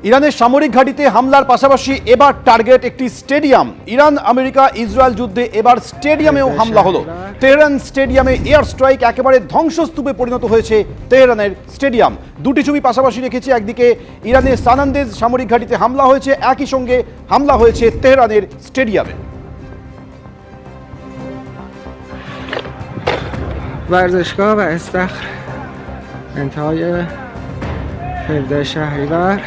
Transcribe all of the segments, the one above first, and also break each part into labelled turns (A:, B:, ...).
A: ইরানের সামরিক ঘাঁটিতে হামলার পাশাপাশি এবার টার্গেট একটি স্টেডিয়াম। ইরান আমেরিকা ইসরায়েল যুদ্ধে এবার স্টেডিয়ামেও হামলা হলো। তেহরান স্টেডিয়ামে এয়ার স্ট্রাইক, একেবারে ধ্বংসস্তূপে পরিণত হয়েছে তেহরানের স্টেডিয়াম। দুটি ছবি পাশাপাশি রেখেছি, একদিকে ইরানের সানান্দেজ সামরিক ঘাঁটিতে হামলা হয়েছে, একই সঙ্গে হামলা হয়েছে তেহরানের স্টেডিয়ামে।
B: ورزشگاه و استخر انتهای 17 شهریور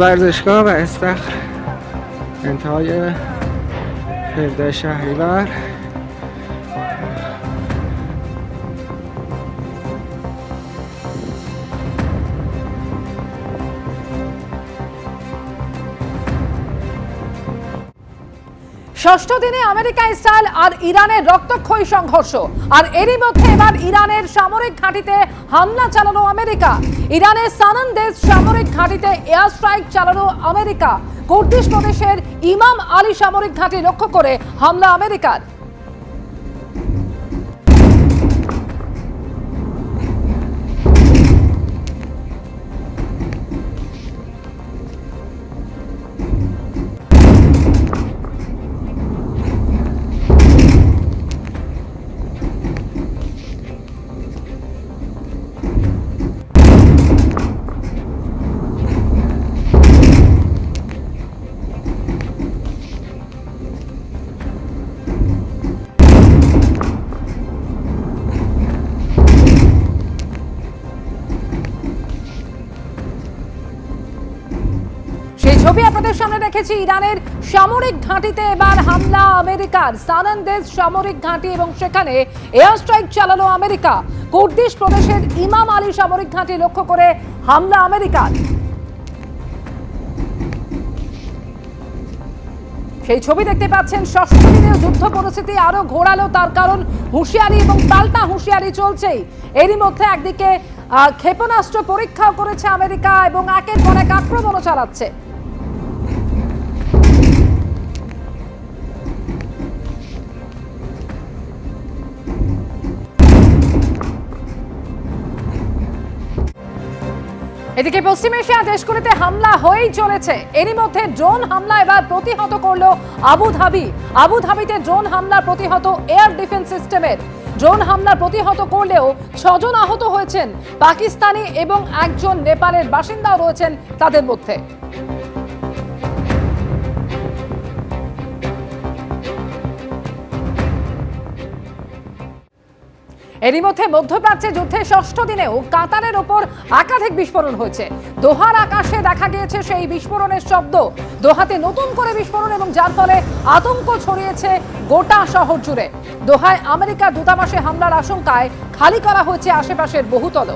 B: ورزشگاه و استخر انتهای 17 شهریور
C: ষষ্ঠ দিনে আমেরিকা ইসরায়েল আর ইরানের রক্তক্ষয়ী সংঘর্ষ, আর এরই মধ্যে এবার ইরানের সামরিক ঘাঁটিতে হামলা চালানো আমেরিকা। ইরানের সানান্দেজ সামরিক ঘাঁটিতে এয়ার স্ট্রাইক চালানো আমেরিকা। কুর্দিশ প্রদেশের ইমাম আলী সামরিক ঘাঁটি লক্ষ্য করে হামলা আমেরিকার। ছবি আপনাদের সামনে রেখেছি। ইরানের সামরিক ঘাঁটিতে এবার হামলা আমেরিকার। সানান্দেজ সামরিক ঘাঁটি এবং সেখানে এয়ার স্ট্রাইক চালানো আমেরিকা। কুর্দিশ প্রদেশের ইমাম আলী সামরিক ঘাঁটি লক্ষ্য করে হামলা আমেরিকার। সেই ছবি দেখতে পাচ্ছেন। ষষ্ঠ দিনেও যুদ্ধ পরিস্থিতি আরো ঘোরালো, তার কারণ হুঁশিয়ারি এবং পাল্টা হুঁশিয়ারি চলছেই। এরই মধ্যে একদিকে ক্ষেপণাস্ত্র পরীক্ষাও করেছে আমেরিকা এবং একের পর এক আক্রমণও চালাচ্ছে। এদিকে পশ্চিম এশিয়া দেশগুলিতে হামলা হয়েই চলেছে। এরই মধ্যে ড্রোন হামলা এবার প্রতিহত করল আবুধাবি। আবুধাবিতে ড্রোন হামলা প্রতিহত এয়ার ডিফেন্স সিস্টেমের। ড্রোন হামলা প্রতিহত করলেও 6 জন আহত হয়েছেন। পাকিস্তানি এবং একজন নেপালের বাসিন্দাও রয়েছেন তাদের মধ্যে। এরই মধ্যে মধ্যপ্রাচ্যে যুদ্ধের ষষ্ঠ দিনেও কাতারের ওপর একাধিক বিস্ফোরণ হয়েছে। দোহার আকাশে দেখা গিয়েছে সেই বিস্ফোরণের শব্দ। দোহাতে নতুন করে বিস্ফোরণ এবং যার ফলে আতঙ্ক ছড়িয়েছে গোটা শহর জুড়ে। দোহায় আমেরিকার দূতাবাসে হামলার আশঙ্কায় খালি করা হয়েছে আশেপাশের বহুতল।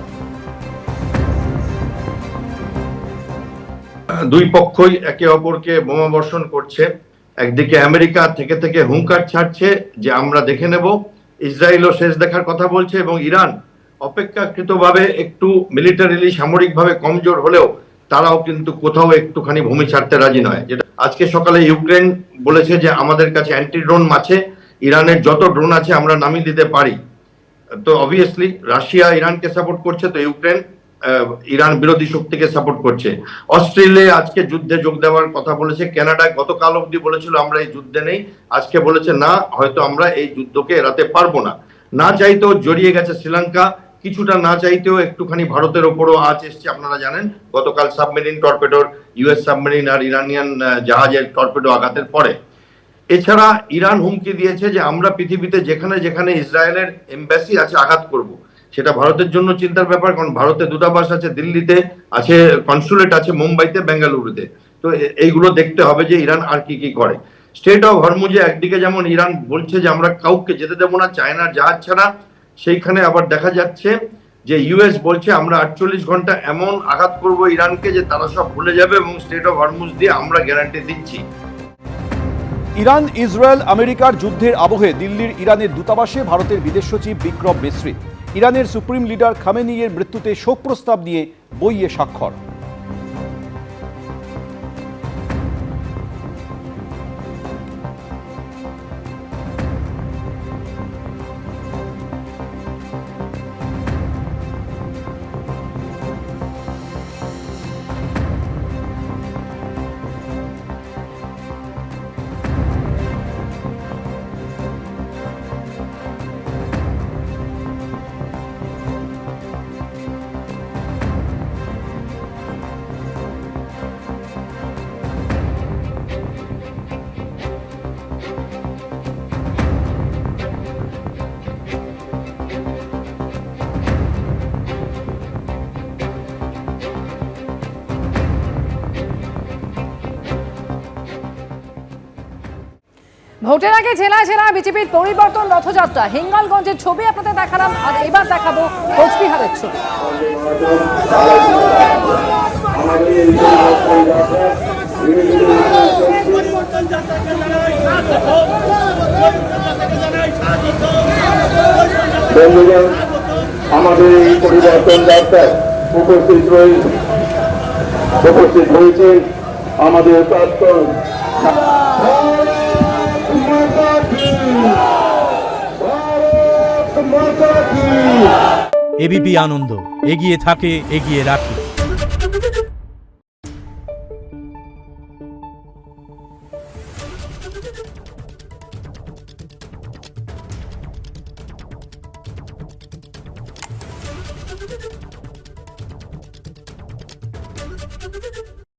D: দুই পক্ষই একে অপরকে বোমা বর্ষণ করছে। একদিকে আমেরিকা থেকে থেকে হুঙ্কার ছাড়ছে যে আমরা দেখে নেব, ইসরায়েলও শেষ দেখার কথা বলছে, এবং ইরান অপেক্ষাকৃতভাবে একটু মিলিটারিলি সামরিকভাবে কমজোর হলেও তারাও কিন্তু কোথাও একটুখানি ভূমি ছাড়তে রাজি নয়। যেটা আজকে সকালে ইউক্রেন বলেছে যে আমাদের কাছে অ্যান্টি ড্রোন আছে, ইরানের যত ড্রোন আছে আমরা নামিয়ে দিতে পারি। তো অবভিয়াসলি রাশিয়া ইরানকে সাপোর্ট করছে, তো ইউক্রেন ইরান বিরোধী শক্তিকে সাপোর্ট করছে। অস্ট্রেলিয়া আজকে যুদ্ধে যোগ দেওয়ার কথা বলেছে। কানাডা গতকাল অবধি বলেছিল আমরা এই যুদ্ধে নেই, আজকে বলেছে না, হয়তো আমরা এই যুদ্ধকে এড়াতে পারবো না। না চাইতেও জড়িয়ে গেছে শ্রীলঙ্কা, কিছুটা না চাইতেও একটুখানি ভারতের ওপরও আঁচ এসছে। আপনারা জানেন গতকাল সাবমেরিন টর্পেডোর, ইউএস সাবমেরিন আর ইরানিয়ান জাহাজের টর্পেডো আঘাতের পরে। এছাড়া ইরান হুমকি দিয়েছে যে আমরা পৃথিবীতে যেখানে যেখানে ইসরায়েলের এমবাসি আছে আঘাত করব। সেটা ভারতের জন্য চিন্তার ব্যাপার, কারণ ভারতের দূতাবাস আছে দিল্লিতে, আছে কনসুলেট আছে মুম্বাইতে, বেঙ্গালুরুতে। তো এইগুলো দেখতে হবে যে ইরান আর কি কি করে। স্টেট অফ হরমুজে একদিকে যেমন ইরান বলছে যে আমরা কাউকে যেতে দেবো না চায়নার জাহাজ ছাড়া, সেইখানে আবার দেখা যাচ্ছে যে ইউএস বলছে আমরা 48 ঘন্টা এমন আঘাত করব ইরানকে যে তারা সব ভুলে যাবে, এবং স্টেট অফ হরমুজ দিয়ে আমরা গ্যারান্টি দিচ্ছি।
A: ইরান ইসরায়েল আমেরিকার যুদ্ধের আবহে দিল্লির ইরানের দূতাবাসে ভারতের বিদেশ সচিব বিক্রম মিশ্রি। ইরানের সুপ্রিম লিডার খামেনির মৃত্যুতে শোক প্রস্তাব নিয়ে বইয়ে স্বাক্ষর।
C: ভোটের আগে জেলায় জেলায় বিজেপির পরিবর্তন রথযাত্রা। হিঙ্গলগঞ্জের ছবি আপনাদের দেখালাম, আর এবার দেখাবো কোচবিহারের ছবি।
E: বন্ধুগণ, আমাদের এই পরিবর্তন যাত্রায় উপস্থিত হয়েছেন আমাদের প্রাক্তন
F: এবিপি আনন্দ, এগিয়ে থাকে, এগিয়ে রাখে।